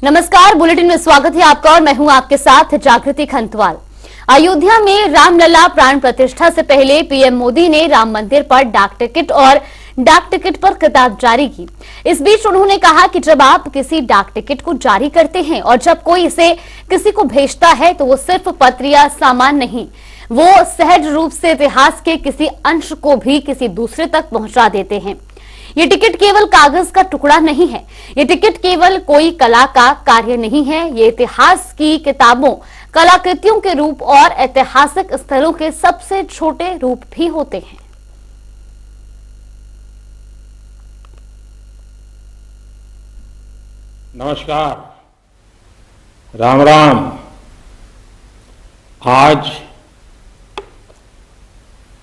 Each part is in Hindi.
नमस्कार, बुलेटिन में स्वागत है आपका और मैं हूं आपके साथ जागृति खंतवाल। अयोध्या में रामलला प्राण प्रतिष्ठा से पहले पीएम मोदी ने राम मंदिर पर डाक टिकट पर किताब जारी की। इस बीच उन्होंने कहा कि जब आप किसी डाक टिकट को जारी करते हैं और जब कोई इसे किसी को भेजता है तो वो सिर्फ पत्र या सामान नहीं, वो सहज रूप से इतिहास के किसी अंश को भी किसी दूसरे तक पहुंचा देते हैं। ये टिकट केवल कागज का टुकड़ा नहीं है, ये टिकट केवल कोई कला का कार्य नहीं है, ये इतिहास की किताबों, कलाकृतियों के रूप और ऐतिहासिक स्थलों के सबसे छोटे रूप भी होते हैं। नमस्कार, राम राम। आज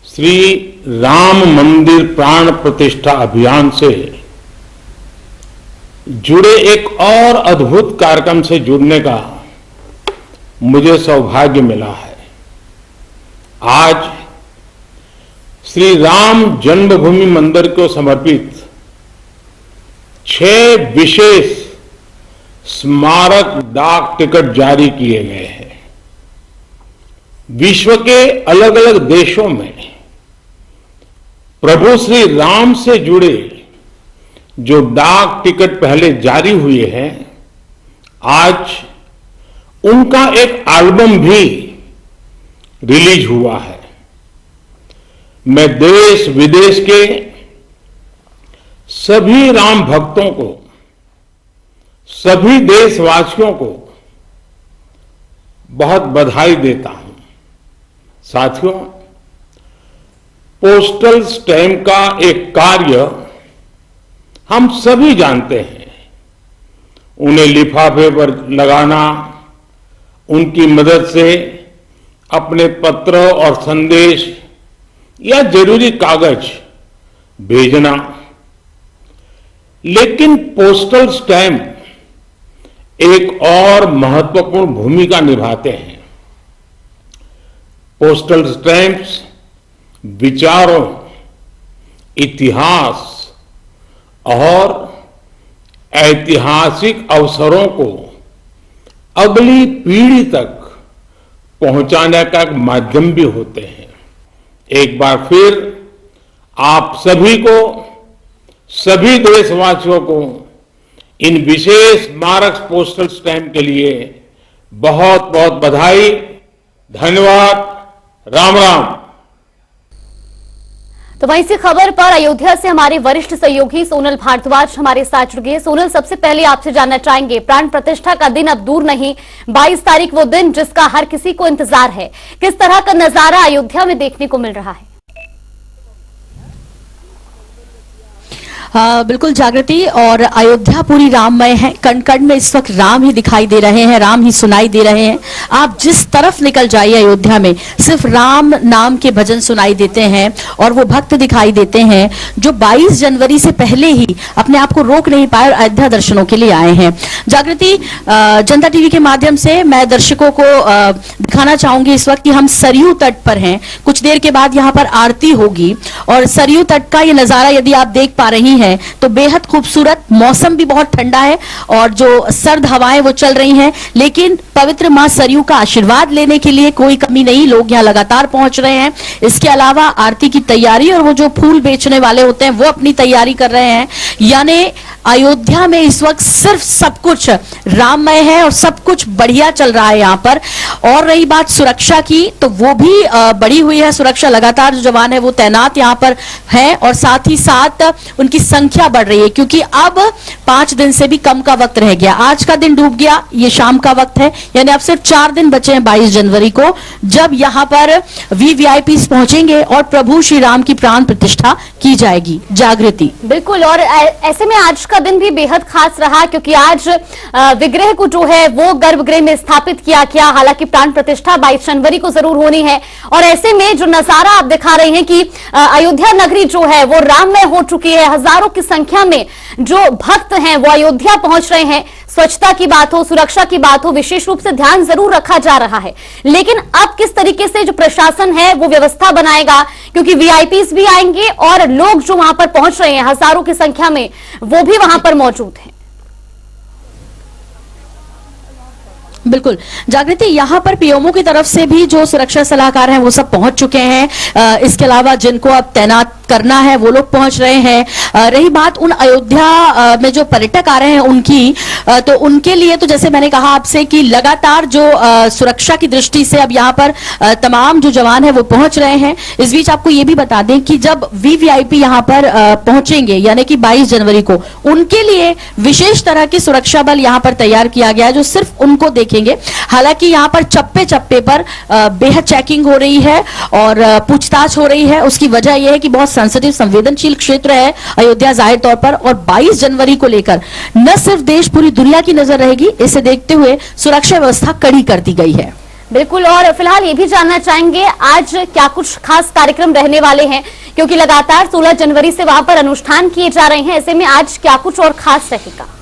श्री राम मंदिर प्राण प्रतिष्ठा अभियान से जुड़े एक और अद्भुत कार्यक्रम से जुड़ने का मुझे सौभाग्य मिला है। आज श्री राम जन्मभूमि मंदिर को समर्पित 6 विशेष स्मारक डाक टिकट जारी किए गए हैं। विश्व के अलग अलग देशों में प्रभु श्री राम से जुड़े जो डाक टिकट पहले जारी हुए हैं, आज उनका एक एल्बम भी रिलीज हुआ है। मैं देश विदेश के सभी राम भक्तों को, सभी देशवासियों को बहुत बधाई देता हूं। साथियों, पोस्टल स्टैम्प का एक कार्य हम सभी जानते हैं। उन्हें लिफाफे पर लगाना, उनकी मदद से अपने पत्र और संदेश या जरूरी कागज भेजना। लेकिन पोस्टल स्टैम्प एक और महत्वपूर्ण भूमिका निभाते हैं। पोस्टल स्टैम्प्स विचारों, इतिहास और ऐतिहासिक अवसरों को अगली पीढ़ी तक पहुंचाने का एक माध्यम भी होते हैं। एक बार फिर आप सभी को, सभी देशवासियों को इन विशेष स्मारक पोस्टल स्टैम्प के लिए बहुत बहुत बधाई, धन्यवाद, राम राम। तो वहीं से खबर पर अयोध्या से हमारे वरिष्ठ सहयोगी सोनल भारद्वाज हमारे साथ जुड़ गए। सोनल, सबसे पहले आपसे जानना चाहेंगे, प्राण प्रतिष्ठा का दिन अब दूर नहीं, 22 तारीख वो दिन जिसका हर किसी को इंतजार है। किस तरह का नजारा अयोध्या में देखने को मिल रहा है? बिल्कुल जागृति, और अयोध्या पूरी राममय है। कण कण में इस वक्त राम ही दिखाई दे रहे हैं, राम ही सुनाई दे रहे हैं। आप जिस तरफ निकल जाइए अयोध्या में सिर्फ राम नाम के भजन सुनाई देते हैं और वो भक्त दिखाई देते हैं जो 22 जनवरी से पहले ही अपने आप को रोक नहीं पाए और अयोध्या दर्शनों के लिए आए हैं। जागृति, जनता टीवी के माध्यम से मैं दर्शकों को दिखाना चाहूंगी इस वक्त कि हम सरयू तट पर हैं। कुछ देर के बाद यहाँ पर आरती होगी और सरयू तट का ये नजारा यदि आप देख पा रही हैं तो बेहद खूबसूरत। मौसम भी बहुत ठंडा है और जो सर्द हवाएं वो चल रही हैं, लेकिन पवित्र मां सरयू का आशीर्वाद लेने के लिए कोई कमी नहीं, लोग यहाँ लगातार पहुंच रहे हैं। इसके अलावा आरती की तैयारी और वो जो फूल बेचने वाले होते हैं वो अपनी तैयारी कर रहे हैं। यानी अयोध्या में इस वक्त सिर्फ सब कुछ राममय है और सब कुछ बढ़िया चल रहा है यहाँ पर। और रही बात सुरक्षा की, तो वो भी बढ़ी हुई है सुरक्षा। लगातार जो जवान है वो तैनात यहाँ पर है और साथ ही साथ उनकी संख्या बढ़ रही है, क्योंकि अब 5 दिन से भी कम का वक्त रह गया। आज का दिन डूब गया, ये शाम का वक्त है, यानी अब सिर्फ 4 दिन बचे हैं 22 जनवरी को, जब यहाँ पर वीवीआईपी पहुंचेंगे और प्रभु श्री राम की प्राण प्रतिष्ठा की जाएगी। जागृति, बिल्कुल, और ऐसे में आज का दिन भी बेहद खास रहा, क्योंकि आज विग्रह को जो है वो गर्भगृह में स्थापित किया गया। हालांकि प्राण प्रतिष्ठा 22 जनवरी को जरूर होनी है, और ऐसे में जो नजारा आप दिखा रहे हैं कि अयोध्या नगरी जो है वो राममय हो चुकी है। हजारों की संख्या में जो भक्त हैं वो अयोध्या पहुंच रहे हैं। स्वच्छता की बात हो, सुरक्षा की बात हो, विशेष रूप से ध्यान जरूर रखा जा रहा है। लेकिन अब किस तरीके से जो प्रशासन है वो व्यवस्था बनाएगा, क्योंकि वीआईपीज भी आएंगे और लोग जो वहां पर पहुंच रहे हैं हजारों की संख्या में, वो भी वहां पर मौजूद हैं। बिल्कुल जागृति, यहाँ पर पीएमओ की तरफ से भी जो सुरक्षा सलाहकार हैं वो सब पहुंच चुके हैं। इसके अलावा जिनको अब तैनात करना है वो लोग पहुंच रहे हैं। रही बात उन अयोध्या में जो पर्यटक आ रहे हैं उनकी, तो उनके लिए तो जैसे मैंने कहा आपसे कि लगातार जो सुरक्षा की दृष्टि से अब यहाँ पर तमाम जो जवान है वो पहुंच रहे हैं। इस बीच आपको ये भी बता दें कि जब वीवीआईपी यहाँ पर पहुंचेंगे यानी कि 22 जनवरी को, उनके लिए विशेष तरह की सुरक्षा बल यहाँ पर तैयार किया गया है जो सिर्फ उनको देखेंगे। हालांकि यहाँ पर चप्पे चप्पे पर बेहद चेकिंग हो रही है और पूछताछ हो रही है। उसकी वजह यह है कि बहुत सेंसिटिव संवेदनशील क्षेत्र है अयोध्या जाहिर तौर पर, और 22 जनवरी को लेकर न सिर्फ देश पूरी दुनिया की नजर रहेगी, इसे देखते हुए सुरक्षा व्यवस्था कड़ी कर दी गई है। बिल्कुल, और फिलहाल ये भी जानना चाहेंगे आज क्या कुछ खास कार्यक्रम रहने वाले हैं, क्योंकि लगातार 16 जनवरी से वहां पर अनुष्ठान किए जा रहे हैं। ऐसे में आज क्या कुछ और खास रहेगा?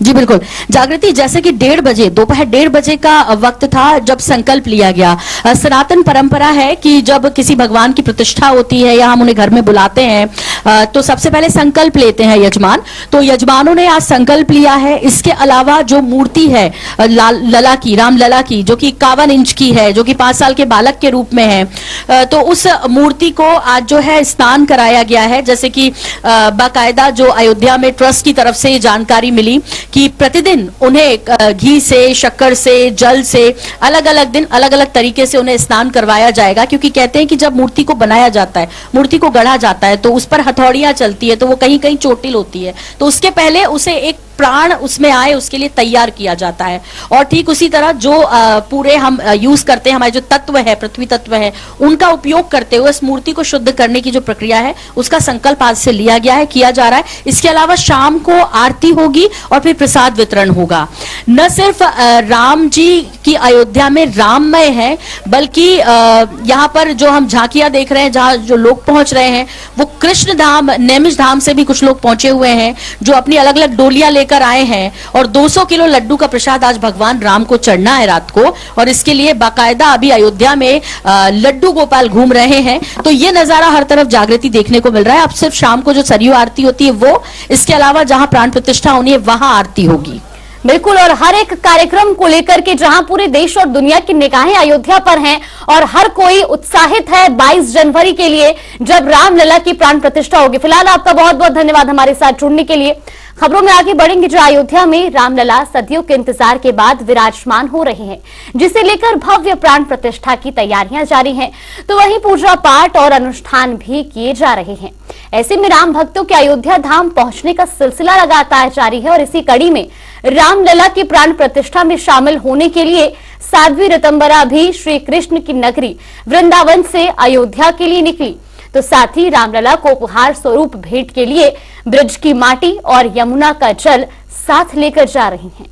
जी बिल्कुल जागृति, जैसे कि 1:30 बजे, दोपहर 1:30 बजे का वक्त था जब संकल्प लिया गया। सनातन परंपरा है कि जब किसी भगवान की प्रतिष्ठा होती है या हम उन्हें घर में बुलाते हैं तो सबसे पहले संकल्प लेते हैं यजमान। तो यजमानों ने आज संकल्प लिया है। इसके अलावा जो मूर्ति है लला की, राम लला की, जो कि 51 इंच की है, जो कि 5 साल के बालक के रूप में है, तो उस मूर्ति को आज जो है स्नान कराया गया है। जैसे कि बाकायदा जो अयोध्या में ट्रस्ट की तरफ से जानकारी मिली कि प्रतिदिन उन्हें घी से, शक्कर से, जल से अलग अलग दिन अलग अलग तरीके से उन्हें स्नान करवाया जाएगा। क्योंकि कहते हैं कि जब मूर्ति को बनाया जाता है, मूर्ति को गढ़ा जाता है, तो उस पर हथौड़ियां चलती है, तो वो कहीं कहीं चोटिल होती है, तो उसके पहले उसे एक प्राण उसमें आए उसके लिए तैयार किया जाता है। और ठीक उसी तरह जो पूरे हम यूज करते हैं, हमारे जो तत्व है, पृथ्वी तत्व है, उनका उपयोग करते हुए इस मूर्ति को शुद्ध करने की जो प्रक्रिया है उसका संकल्प आज से लिया गया है, किया जा रहा है। इसके अलावा शाम को आरती होगी और फिर प्रसाद वितरण होगा। न सिर्फ राम जी की अयोध्या में राममय है, बल्कि यहाँ पर जो हम झांकियां देख रहे हैं, जहाँ जो लोग पहुंच रहे हैं वो कृष्ण धाम, नेमिष धाम से भी कुछ लोग पहुंचे हुए हैं जो अपनी अलग अलग डोलियां लेकर आए हैं। और 200 किलो लड्डू का प्रसाद आज भगवान राम को चढ़ना है रात को, और इसके लिए बाकायदा अभी अयोध्या में लड्डू गोपाल घूम रहे हैं। तो ये नजारा हर तरफ जागृति देखने को मिल रहा है। अब सिर्फ शाम को जो सरयू आरती होती है वो, इसके अलावा जहां प्राण प्रतिष्ठा होनी है वहां आरती होगी। बिल्कुल, और हर एक कार्यक्रम को लेकर के जहां पूरे देश और दुनिया की निगाहें अयोध्या पर हैं और हर कोई उत्साहित है 22 जनवरी के लिए जब रामलला की प्राण प्रतिष्ठा होगी। फिलहाल आपका बहुत बहुत धन्यवाद हमारे साथ जुड़ने के लिए। खबरों में आगे बढ़ेंगे। जो अयोध्या में रामलला सदियों के इंतजार के बाद विराजमान हो रहे हैं, जिसे लेकर भव्य प्राण प्रतिष्ठा की तैयारियां जारी हैं, तो वहीं पूजा पाठ और अनुष्ठान भी किए जा रहे हैं। ऐसे में राम भक्तों के अयोध्या धाम पहुंचने का सिलसिला लगातार जारी है और इसी कड़ी में रामलला की प्राण प्रतिष्ठा में शामिल होने के लिए साध्वी ऋतंबरा भी श्री कृष्ण की नगरी वृंदावन से अयोध्या के लिए निकली। तो साथ ही रामलला को उपहार स्वरूप भेंट के लिए ब्रज की माटी और यमुना का जल साथ लेकर जा रही हैं।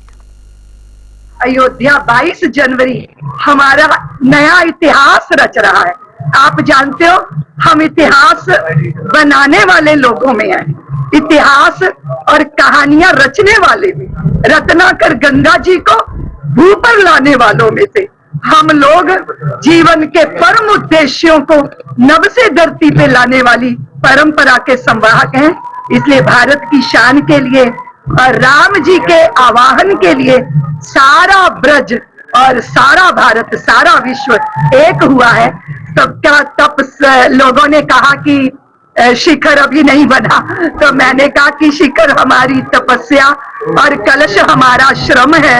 अयोध्या 22 जनवरी हमारा नया इतिहास रच रहा है। आप जानते हो हम इतिहास बनाने वाले लोगों में हैं, इतिहास और कहानियां रचने वाले में, रत्नाकर गंगा जी को भू पर लाने वालों में से हम लोग जीवन के परम उद्देश्यों को नभ से धरती पे लाने वाली परंपरा के संवाहक हैं। इसलिए भारत की शान के लिए और राम जी के आवाहन के लिए सारा ब्रज और सारा भारत, सारा विश्व एक हुआ है। तब लोगों ने कहा कि शिखर अभी नहीं बना, तो मैंने कहा कि शिखर हमारी तपस्या और कलश हमारा श्रम है,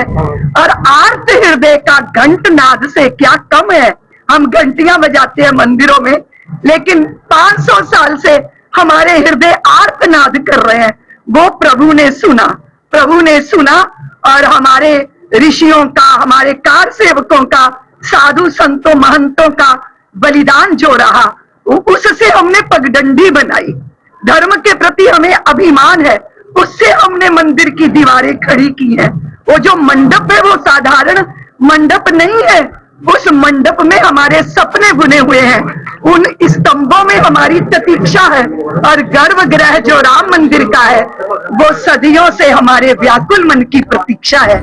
और आर्त हृदय का घंट नाद से क्या कम है। हम घंटियां बजाते हैं मंदिरों में, लेकिन 500 साल से हमारे हृदय आर्तनाद कर रहे हैं। वो प्रभु ने सुना और हमारे ऋषियों का, हमारे कार सेवकों का, साधु संतों महंतों का बलिदान जो रहा, उससे हमने पगडंडी बनाई। धर्म के प्रति हमें अभिमान है, उससे हमने मंदिर की दीवारें खड़ी की हैं। वो जो मंडप है वो साधारण मंडप नहीं है, उस मंडप में हमारे सपने बुने हुए हैं, उन स्तंभों में हमारी प्रतीक्षा है, और गर्भगृह जो राम मंदिर का है वो सदियों से हमारे व्याकुल मन की प्रतीक्षा है।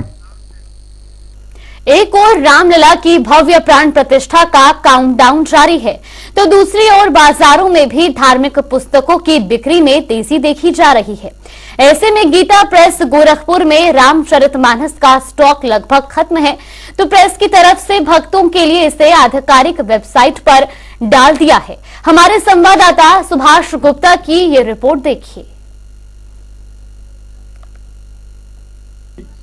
एक ओर रामलला की भव्य प्राण प्रतिष्ठा का काउंटडाउन जारी है, तो दूसरी ओर बाजारों में भी धार्मिक पुस्तकों की बिक्री में तेजी देखी जा रही है। ऐसे में गीता प्रेस गोरखपुर में रामचरितमानस का स्टॉक लगभग खत्म है, तो प्रेस की तरफ से भक्तों के लिए इसे आधिकारिक वेबसाइट पर डाल दिया है। हमारे संवाददाता सुभाष गुप्ता की ये रिपोर्ट देखिए।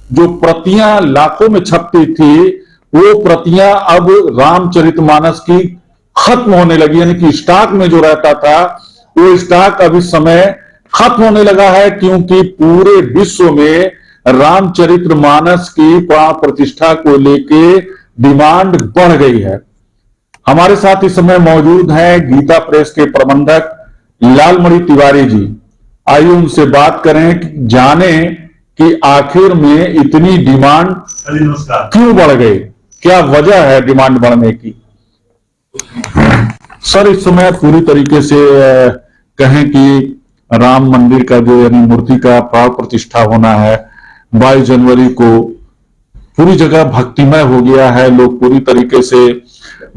जो प्रतियां लाखों में छपती थी, वो प्रतियां अब रामचरितमानस की खत्म होने लगी, यानी कि स्टॉक में जो रहता था वो स्टॉक अब इस समय खत्म होने लगा है, क्योंकि पूरे विश्व में रामचरितमानस की प्राण प्रतिष्ठा को लेके डिमांड बढ़ गई है। हमारे साथ इस समय मौजूद हैं गीता प्रेस के प्रबंधक लालमणि तिवारी जी। आइए उनसे बात करें, जाने कि आखिर में इतनी डिमांड क्यों बढ़ गई, क्या वजह है डिमांड बढ़ने की। सर, इस समय पूरी तरीके से कहें कि राम मंदिर का जो यानी मूर्ति का प्राण प्रतिष्ठा होना है 22 जनवरी को, पूरी जगह भक्तिमय हो गया है। लोग पूरी तरीके से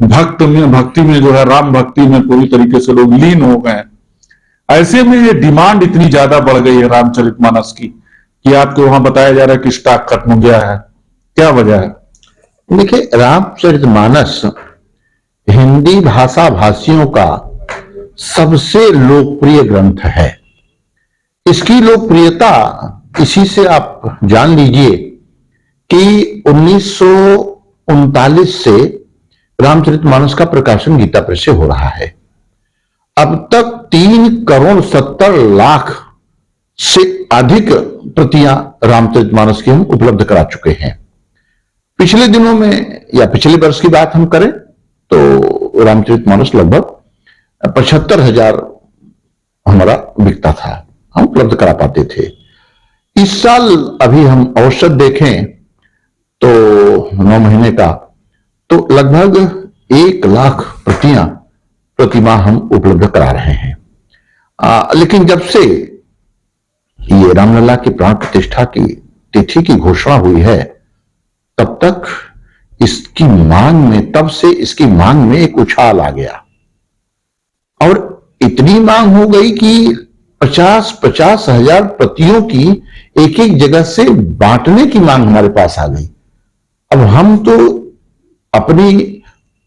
भक्ति में जो है राम भक्ति में पूरी तरीके से लोग लीन हो गए। ऐसे में ये डिमांड इतनी ज्यादा बढ़ गई है रामचरितमानस की कि आपको वहां बताया जा रहा है कि स्टॉक खत्म हो गया है, क्या वजह है? देखिए, रामचरितमानस हिंदी भाषा भाषियों का सबसे लोकप्रिय ग्रंथ है। इसकी लोकप्रियता इसी से आप जान लीजिए कि 1939 से रामचरितमानस का प्रकाशन गीता प्रेस से हो रहा है। अब तक 3,70,00,000 से अधिक प्रतियां रामचरितमानस की हम उपलब्ध करा चुके हैं। पिछले दिनों में या पिछले वर्ष की बात हम करें तो रामचरितमानस लगभग 75,000 हमारा बिकता था, हम उपलब्ध करा पाते थे। इस साल अभी हम औसत देखें तो 9 महीने का, तो लगभग 1,00,000 प्रतियां प्रतिमाह हम उपलब्ध करा रहे हैं। लेकिन जब से ये रामलला की प्राण प्रतिष्ठा की तिथि की घोषणा हुई है, तब तक इसकी मांग में एक उछाल आ गया और इतनी मांग हो गई कि 50,000 प्रतियों की एक एक जगह से बांटने की मांग हमारे पास आ गई। अब हम तो अपनी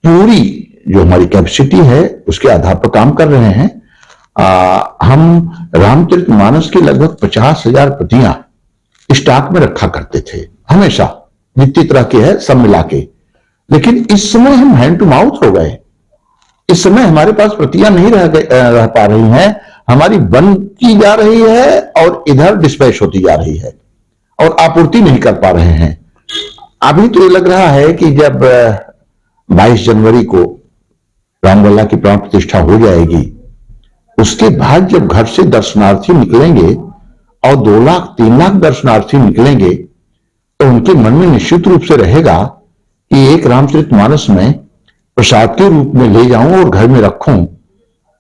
पूरी जो हमारी कैपेसिटी है उसके आधार पर काम कर रहे हैं। हम रामचरितमानस की लगभग 50,000 प्रतियां स्टॉक में रखा करते थे हमेशा, जितनी तरह की है सब मिला के। लेकिन इस समय हम हैंड टू माउथ हो गए। इस समय हमारे पास प्रतियां नहीं रह पा रही हैं, हमारी बंद की जा रही है और इधर डिस्पैच होती जा रही है और आपूर्ति नहीं कर पा रहे हैं। अभी तो ये लग रहा है कि जब 22 जनवरी को रामलला की प्राण प्रतिष्ठा हो जाएगी, उसके बाद जब घर से दर्शनार्थी निकलेंगे और 2 लाख 3 लाख दर्शनार्थी निकलेंगे, तो उनके मन में निश्चित रूप से रहेगा कि एक रामचरितमानस में प्रसाद के रूप में ले जाऊं और घर में रखूं।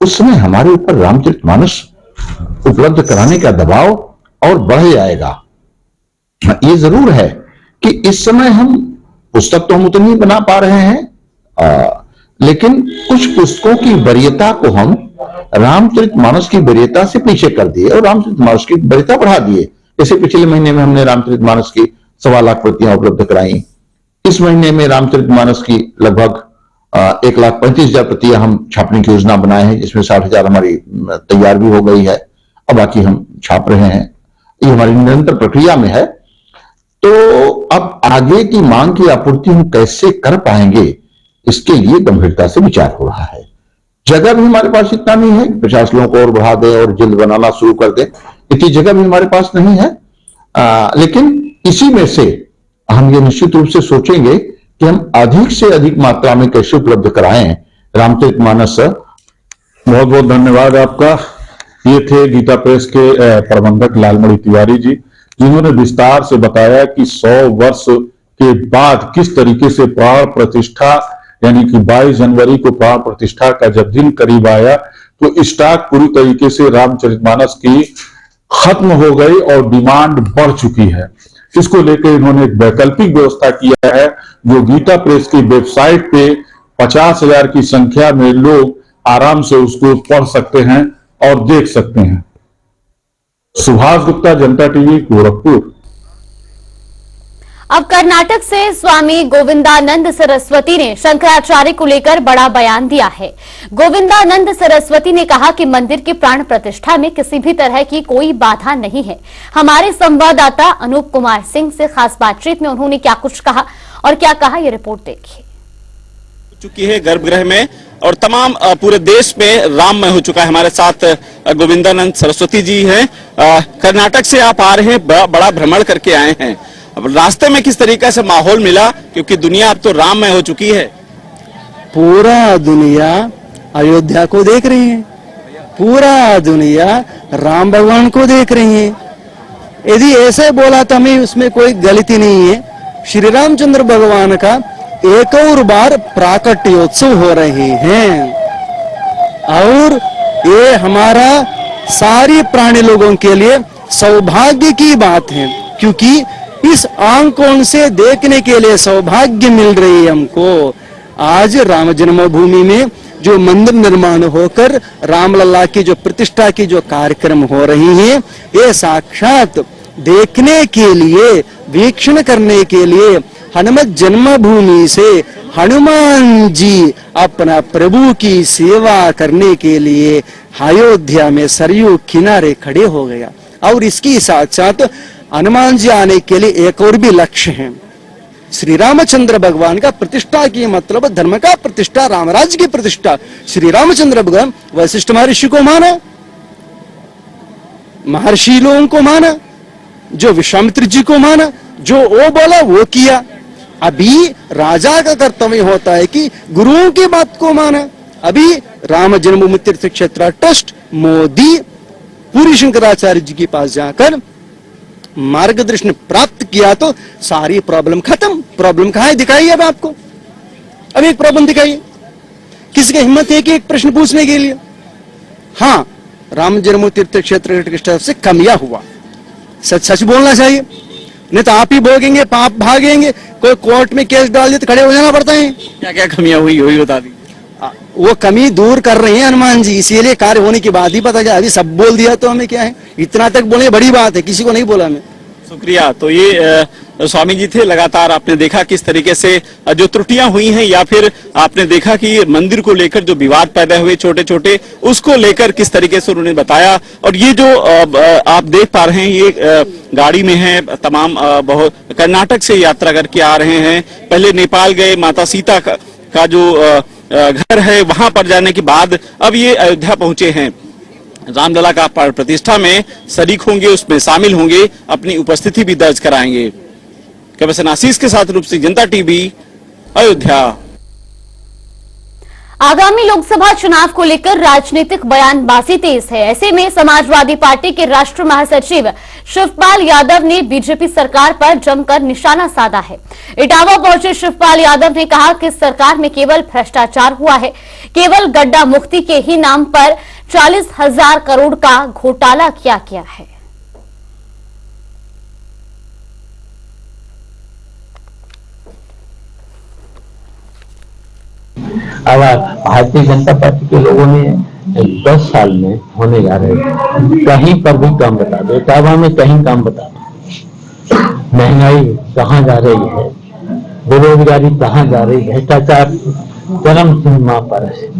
उस समय हमारे ऊपर रामचरितमानस उपलब्ध कराने का दबाव और बढ़ जाएगा। ये जरूर है कि इस समय हम पुस्तक तो हम उतनी ही बना पा रहे हैं, लेकिन कुछ पुस्तकों की वरीयता को हम रामचरितमानस की वरीयता से पीछे कर दिए और रामचरितमानस की वरीयता बढ़ा दिए। जैसे पिछले महीने में हमने रामचरितमानस की 1.25 प्रतियां उपलब्ध कराई। इस महीने में रामचरितमानस की लगभग 1,35,000 प्रतियां हम छापने की योजना बनाए हैं, जिसमें 60,000 हमारी तैयार भी हो गई है और बाकी हम छाप रहे हैं। ये हमारी निरंतर प्रक्रिया में है। तो अब आगे की मांग की आपूर्ति हम कैसे कर पाएंगे, इसके लिए गंभीरता से विचार हो रहा है। जगह भी हमारे पास इतना नहीं है 50 लोगों को और बढ़ा दें और जल्द बनाना शुरू कर दें, इतनी जगह भी हमारे पास नहीं है। लेकिन इसी में से हम ये निश्चित रूप से सोचेंगे कि हम अधिक से अधिक मात्रा में कैसे उपलब्ध कराएं रामचरितमानस। बहुत बहुत धन्यवाद आपका। ये थे गीता प्रेस के प्रबंधक लालमणि तिवारी जी, जिन्होंने विस्तार से बताया कि 100 वर्ष के बाद किस तरीके से प्राण प्रतिष्ठा, यानी कि 22 जनवरी को प्राण प्रतिष्ठा का जब दिन करीब आया तो स्टॉक पूरी तरीके से रामचरितमानस की खत्म हो गई और डिमांड बढ़ चुकी है। इसको लेकर इन्होंने एक वैकल्पिक व्यवस्था किया है, जो गीता प्रेस की वेबसाइट पे 50,000 की संख्या में लोग आराम से उसको पढ़ सकते हैं और देख सकते हैं। सुभाष गुप्ता, जनता टीवी, गोरखपुर। अब कर्नाटक से स्वामी गोविंदानंद सरस्वती ने शंकराचार्य को लेकर बड़ा बयान दिया है। गोविंदानंद सरस्वती ने कहा कि मंदिर की प्राण प्रतिष्ठा में किसी भी तरह की कोई बाधा नहीं है। हमारे संवाददाता अनूप कुमार सिंह से खास बातचीत में उन्होंने क्या कुछ कहा और क्या कहा, ये रिपोर्ट देखिए। चुकी है गर्भगृह में और तमाम पूरे देश में राममय हो चुका है। हमारे साथ गोविंदानंद सरस्वती जी हैं। कर्नाटक से आप आ रहे हैं, बड़ा भ्रमण करके आए हैं। अब रास्ते में किस तरीके से माहौल मिला, क्योंकि दुनिया अब तो राममय हो चुकी है। पूरा दुनिया अयोध्या को देख रही है, पूरा दुनिया राम भगवान को देख रही है। यदि ऐसे बोला तो हमें उसमें कोई गलती नहीं है। श्री रामचंद्र भगवान का एक और बार प्राकट्योत्सव हो रहे हैं और ये हमारा सारी प्राणी लोगों के लिए सौभाग्य की बात है, क्योंकि इस आंखों से देखने के लिए सौभाग्य मिल रही है हमको। आज राम जन्मभूमि में जो मंदिर निर्माण होकर रामलला की जो प्रतिष्ठा की जो कार्यक्रम हो रही है, ये साक्षात देखने के लिए, वीक्षण करने के लिए हनुमत जन्मभूमि से हनुमान जी अपना प्रभु की सेवा करने के लिए अयोध्या में सरयू किनारे खड़े हो गया। और इसके साथ साथ हनुमान जी आने के लिए एक और भी लक्ष्य है। श्री रामचंद्र भगवान का प्रतिष्ठा की मतलब धर्म का प्रतिष्ठा, रामराज्य की प्रतिष्ठा। श्री रामचंद्र भगवान वशिष्ठ महर्षि को माना, महर्षि लोगों को माना, जो विश्वामित्र जी को माना, जो वो बोला वो किया। अभी राजा का कर्तव्य होता है कि गुरुओं की बात को माना। अभी राम जन्मभूमि तीर्थ क्षेत्र ट्रस्ट मोदी पूरी शंकराचार्य जी के पास जाकर मार्गदर्शन प्राप्त किया तो सारी प्रॉब्लम खत्म। प्रॉब्लम कहाँ है दिखाइए अब आपको। अब एक प्रॉब्लम दिखाइए, किसी की हिम्मत है कि एक प्रश्न पूछने के लिए। हाँ, राम जन्मभूमि तीर्थ क्षेत्र की तरफ से कमियां हुआ, सच सच बोलना चाहिए, नहीं तो आप ही भोगेंगे, पाप भागेंगे। कोई कोर्ट में केस डाल दिए तो खड़े हो जाना पड़ता है। क्या क्या कमियां हुई वही बता दी। वो कमी दूर कर रहे हैं हनुमान जी, इसीलिए कार्य होने के बाद ही पता चला। अभी सब बोल दिया तो हमें क्या है, इतना तक बोले बड़ी बात है, किसी को नहीं बोला मैं। शुक्रिया। तो ये स्वामी जी थे। लगातार आपने देखा किस तरीके से जो त्रुटियां हुई हैं, या फिर आपने देखा कि मंदिर को लेकर जो विवाद पैदा हुए छोटे छोटे, उसको लेकर किस तरीके से उन्होंने बताया। और ये जो आप देख पा रहे हैं, ये गाड़ी में है, तमाम बहुत कर्नाटक से यात्रा करके आ रहे हैं। पहले नेपाल गए, माता सीता का जो घर है वहां पर जाने के बाद अब ये अयोध्या पहुंचे हैं। रामलला का प्राण प्रतिष्ठा में शरीक होंगे, उसमें शामिल होंगे, अपनी उपस्थिति भी दर्ज कराएंगे। कैमरामैन आशीष के साथ रूप से जनता टीवी, अयोध्या। आगामी लोकसभा चुनाव को लेकर राजनीतिक बयानबाजी तेज है। ऐसे में समाजवादी पार्टी के राष्ट्रीय महासचिव शिवपाल यादव ने बीजेपी सरकार पर जमकर निशाना साधा है। इटावा पहुंचे शिवपाल यादव ने कहा कि सरकार में केवल भ्रष्टाचार हुआ है, केवल गड्ढा मुक्ति के ही नाम पर 40,000 करोड़ का घोटाला किया गया है। अब भारतीय जनता पार्टी के लोगों ने 10 साल में होने जा रहे हैं, कहीं पर भी काम बता दो, इटावा में कहीं काम बता दो, महंगाई कहाँ जा रही है, बेरोजगारी कहाँ जा रही है, भ्रष्टाचार चरम सीमा पर है,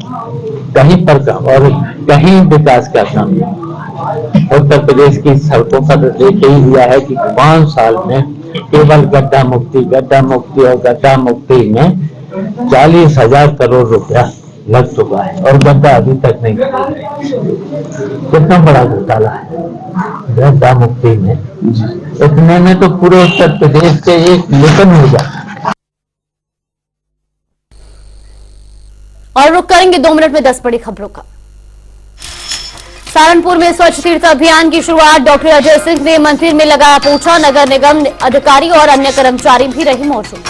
कहीं पर काम और कहीं विकास का काम नहीं। उत्तर प्रदेश की सड़कों पर देख ही दिया है कि 5 साल में केवल गड्ढा मुक्ति और गड्ढा मुक्ति में 40,000 करोड़ रुपया लग चुका है और गड्ढा अभी तक नहीं किया। कितना बड़ा घोटाला है गड्ढा मुक्ति में, इतने में तो पूरे उत्तर प्रदेश से एक लेखन हो जाए। और रुक करेंगे 2 मिनट में 10 बड़ी खबरों का। सहारनपुर में स्वच्छ तीर्थ अभियान की शुरुआत, डॉक्टर अजय सिंह ने मंदिर में लगाया पोछा। नगर निगम अधिकारी और अन्य कर्मचारी भी रहे मौजूद।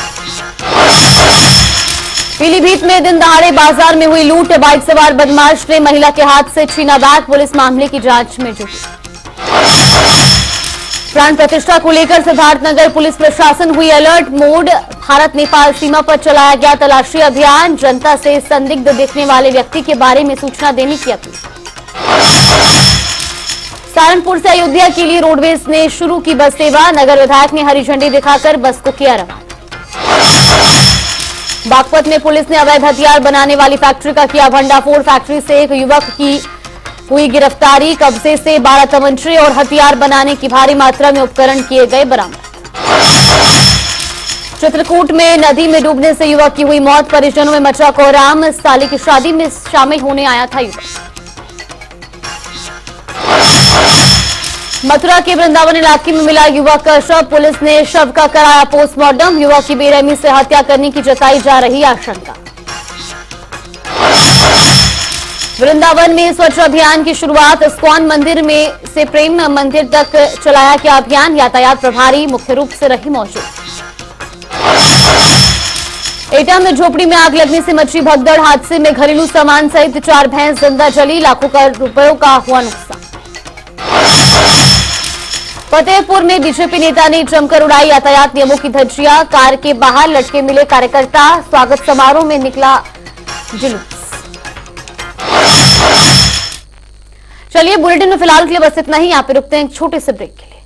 पीलीभीत में दिन दहाड़े बाजार में हुई लूट, बाइक सवार बदमाश ने महिला के हाथ से छीना बैग, पुलिस मामले की जांच में जुटी। प्राण प्रतिष्ठा को लेकर सिद्धार्थनगर पुलिस प्रशासन हुई अलर्ट मोड। भारत नेपाल सीमा पर चलाया गया तलाशी अभियान। जनता से संदिग्ध दिखने वाले व्यक्ति के बारे में सूचना देने की अपील। सहारनपुर से अयोध्या के लिए रोडवेज ने शुरू की बस सेवा। नगर विधायक ने हरी झंडी दिखाकर बस को किया रवाना। बागपत में पुलिस ने अवैध हथियार बनाने वाली फैक्ट्री का किया भंडाफोड़। फैक्ट्री से एक युवक की हुई गिरफ्तारी। कब्जे से 12 तमंचे और हथियार बनाने की भारी मात्रा में उपकरण किए गए बरामद। चित्रकूट में नदी में डूबने से युवक की हुई मौत। परिजनों में मचा कोहराम। साली की शादी में शामिल होने आया था युवक। मथुरा के वृंदावन इलाके में मिला युवक का शव। पुलिस ने शव का कराया पोस्टमार्टम। युवक की बेरहमी से हत्या करने की जताई जा रही आशंका। वृंदावन में स्वच्छ अभियान की शुरुआत। इस्कॉन मंदिर में से प्रेम मंदिर तक चलाया गया अभियान। यातायात प्रभारी मुख्य रूप से रही मौजूद। एटा में झोपड़ी में आग लगने से मची भगदड़। हादसे में घरेलू सामान सहित 4 भैंस जिंदा जली। लाखों रुपयों का हुआ नुकसान। फतेहपुर में बीजेपी नेता ने जमकर उड़ाई यातायात नियमों की धज्जियां। कार के बाहर लटके मिले कार्यकर्ता। स्वागत समारोह में निकला जुलूस। चलिए बुलेटिन में फिलहाल के लिए बस इतना ही। यहाँ पे रुकते हैं एक छोटे से ब्रेक के लिए।